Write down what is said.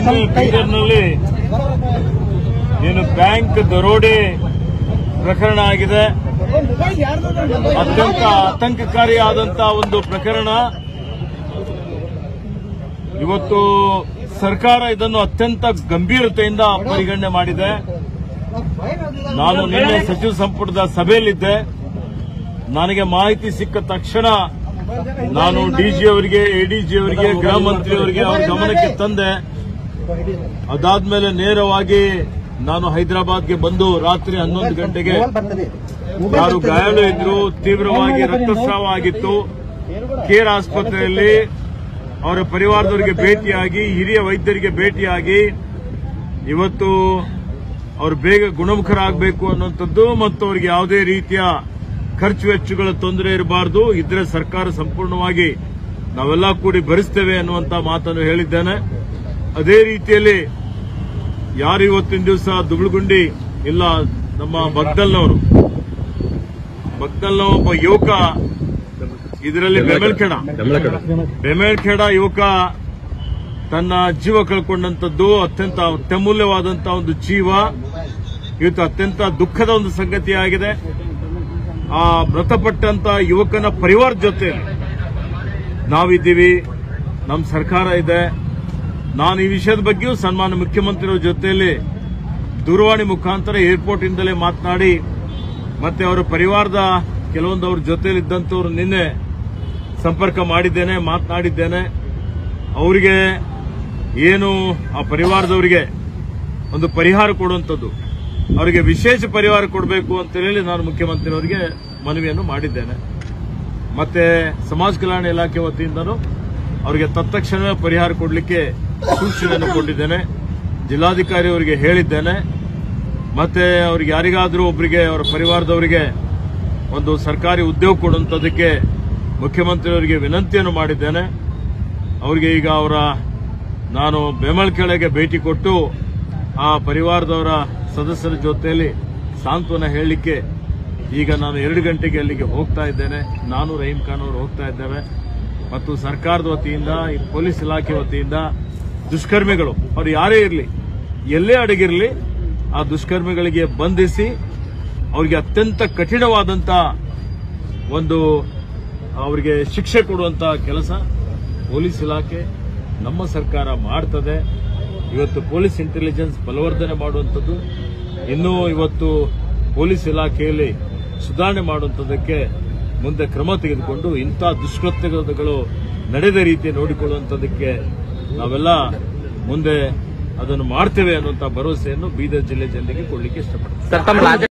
ನಿನ್ನೆ ಬೀದರ್ನಲ್ಲಿ ಏನು ಬ್ಯಾಂಕ್ ದರೋಡೆ ಪ್ರಕರಣ ಆಗಿದೆ. ಅತ್ಯಂತ ಆತಂಕಕಾರಿಯಾದಂತಹ ಒಂದು ಪ್ರಕರಣ. ಇವತ್ತು ಸರ್ಕಾರ ಇದನ್ನು ಅತ್ಯಂತ ಗಂಭೀರತೆಯಿಂದ ಪರಿಗಣನೆ ಮಾಡಿದೆ. ನಾನು ನಿನ್ನೆ ಸಚಿವ ಸಂಪುಟದ ಸಭೆಯಲ್ಲಿದ್ದೆ. ನನಗೆ ಮಾಹಿತಿ ಸಿಕ್ಕ ತಕ್ಷಣ ನಾನು ಡಿಜಿ ಅವರಿಗೆ, ಎಡಿಜಿ ಅವರಿಗೆ, ಗೃಹ ಮಂತ್ರಿ ಅವರಿಗೆ ಅವರ ಗಮನಕ್ಕೆ ತಂದೆ. ಅದಾದ್ಮೇಲೆ ನೇರವಾಗಿ ನಾನು ಹೈದರಾಬಾದ್ಗೆ ಬಂದು ರಾತ್ರಿ 11 ಗಂಟೆಗೆ ಯಾರು ಗಾಯಾಳು ಇದ್ರು, ತೀವ್ರವಾಗಿ ರಕ್ತಸ್ರಾವ ಆಗಿತ್ತು, ಕೇರ್ ಆಸ್ಪತ್ರೆಯಲ್ಲಿ ಅವರ ಪರಿವಾರದವರಿಗೆ ಭೇಟಿಯಾಗಿ, ಹಿರಿಯ ವೈದ್ಯರಿಗೆ ಭೇಟಿಯಾಗಿ ಇವತ್ತು ಅವರು ಬೇಗ ಗುಣಮುಖರಾಗಬೇಕು ಅನ್ನುವಂಥದ್ದು ಮತ್ತು ಅವರಿಗೆ ಯಾವುದೇ ರೀತಿಯ ಖರ್ಚು ವೆಚ್ಚಗಳ ತೊಂದರೆ ಇರಬಾರದು, ಇದ್ರೆ ಸರ್ಕಾರ ಸಂಪೂರ್ಣವಾಗಿ ನಾವೆಲ್ಲ ಕೂಡಿ ಭರಿಸ್ತೇವೆ ಅನ್ನುವಂತ ಮಾತನ್ನು ಹೇಳಿದ್ದೇನೆ. ಅದೇ ರೀತಿಯಲ್ಲಿ ಯಾರು ಇವತ್ತಿನ ದಿವಸ ದುಗುಳುಗುಂಡಿ ಇಲ್ಲ ನಮ್ಮ ಬಗ್ದಲ್ನವರು ಒಬ್ಬ ಯುವಕ ಇದರಲ್ಲಿ ಬೆಮೇಲ್ಖೇಡ ಯುವಕ ತನ್ನ ಜೀವ ಕಳ್ಕೊಂಡಂತದ್ದು ಅತ್ಯಂತ ಅತ್ಯಮೂಲ್ಯವಾದಂತಹ ಒಂದು ಜೀವ. ಇವತ್ತು ಅತ್ಯಂತ ದುಃಖದ ಒಂದು ಸಂಗತಿಯಾಗಿದೆ. ಆ ಮೃತಪಟ್ಟಂತ ಯುವಕನ ಪರಿವಾರ ಜೊತೆ ನಾವಿದ್ದೀವಿ, ನಮ್ಮ ಸರ್ಕಾರ ಇದೆ. ನಾನು ಈ ವಿಷಯದ ಬಗ್ಗೆಯೂ ಸನ್ಮಾನ್ಯ ಮುಖ್ಯಮಂತ್ರಿಯವರ ಜೊತೆಯಲ್ಲಿ ದೂರವಾಣಿ ಮುಖಾಂತರ ಏರ್ಪೋರ್ಟ್ ಇಂದಲೇ ಮಾತನಾಡಿ, ಮತ್ತೆ ಅವರ ಪರಿವಾರದ ಕೆಲವೊಂದು ಅವ್ರ ಜೊತೆಯಲ್ಲಿದ್ದಂಥವ್ರು ನಿನ್ನೆ ಸಂಪರ್ಕ ಮಾಡಿದ್ದೇನೆ, ಮಾತನಾಡಿದ್ದೇನೆ. ಅವರಿಗೆ ಏನು ಆ ಪರಿವಾರದವರಿಗೆ ಒಂದು ಪರಿಹಾರ ಕೊಡುವಂಥದ್ದು, ಅವರಿಗೆ ವಿಶೇಷ ಪರಿಹಾರ ಕೊಡಬೇಕು ಅಂತ ಹೇಳಿ ನಾನು ಮುಖ್ಯಮಂತ್ರಿಯವರಿಗೆ ಮನವಿಯನ್ನು ಮಾಡಿದ್ದೇನೆ. ಮತ್ತೆ ಸಮಾಜ ಕಲ್ಯಾಣ ಇಲಾಖೆ ವತಿಯಿಂದನೂ ಅವರಿಗೆ ತತ್ಕ್ಷಣವೇ ಪರಿಹಾರ ಕೊಡಲಿಕ್ಕೆ ಸೂಚನೆಯನ್ನು ಕೊಟ್ಟಿದ್ದೇನೆ. ಜಿಲ್ಲಾಧಿಕಾರಿ ಅವರಿಗೆ ಹೇಳಿದ್ದೇನೆ. ಮತ್ತೆ ಅವ್ರಿಗೆ ಯಾರಿಗಾದರೂ ಒಬ್ಬರಿಗೆ ಅವರ ಪರಿವಾರದವರಿಗೆ ಒಂದು ಸರ್ಕಾರಿ ಉದ್ಯೋಗ ಕೊಡುವಂಥದ್ದಕ್ಕೆ ಮುಖ್ಯಮಂತ್ರಿಯವರಿಗೆ ವಿನಂತಿಯನ್ನು ಮಾಡಿದ್ದೇನೆ. ಅವರಿಗೆ ಈಗ ನಾನು ಬೆಮಲ್ಕೆಳೆಗೆ ಭೇಟಿ ಕೊಟ್ಟು ಆ ಪರಿವಾರದವರ ಸದಸ್ಯರ ಜೊತೆಯಲ್ಲಿ ಸಾಂತ್ವನ ಹೇಳಲಿಕ್ಕೆ ಈಗ ನಾನು 2 ಗಂಟೆಗೆ ಅಲ್ಲಿಗೆ ಹೋಗ್ತಾ ಇದ್ದೇನೆ. ನಾನು ರಹೀಂ ಖಾನ್ ಅವರು ಹೋಗ್ತಾ ಇದ್ದೇವೆ. ಮತ್ತು ಸರ್ಕಾರದ ವತಿಯಿಂದ, ಪೊಲೀಸ್ ಇಲಾಖೆ ವತಿಯಿಂದ ದುಷ್ಕರ್ಮಿಗಳು ಅವರು ಯಾರೇ ಇರಲಿ, ಎಲ್ಲೇ ಅಡಗಿರಲಿ, ಆ ದುಷ್ಕರ್ಮಿಗಳಿಗೆ ಬಂಧಿಸಿ ಅವರಿಗೆ ಅತ್ಯಂತ ಕಠಿಣವಾದಂತ ಒಂದು ಅವರಿಗೆ ಶಿಕ್ಷೆ ಕೊಡುವಂತ ಕೆಲಸ ಪೊಲೀಸ್ ಇಲಾಖೆ, ನಮ್ಮ ಸರ್ಕಾರ ಮಾಡ್ತದೆ. ಇವತ್ತು ಪೊಲೀಸ್ ಇಂಟೆಲಿಜೆನ್ಸ್ ಬಲವರ್ಧನೆ ಮಾಡುವಂಥದ್ದು, ಇನ್ನೂ ಇವತ್ತು ಪೊಲೀಸ್ ಇಲಾಖೆಯಲ್ಲಿ ಸುಧಾರಣೆ ಮಾಡುವಂಥದ್ದಕ್ಕೆ ಮುಂದೆ ಕ್ರಮ ತೆಗೆದುಕೊಂಡು ಇಂಥ ದುಷ್ಕೃತ್ಯಗಳು ನಡೆದ ರೀತಿ ನೋಡಿಕೊಳ್ಳುವಂಥದ್ದಕ್ಕೆ ನಾವೆಲ್ಲ ಮುಂದೆ ಅದನ್ನು ಮಾಡ್ತೇವೆ ಅನ್ನುವಂಥ ಭರವಸೆಯನ್ನು ಬೀದರ್ ಜಿಲ್ಲೆ ಜನರಿಗೆ ಕೊಡಲಿಕ್ಕೆ ಇಷ್ಟಪಡ್ತೀನಿ.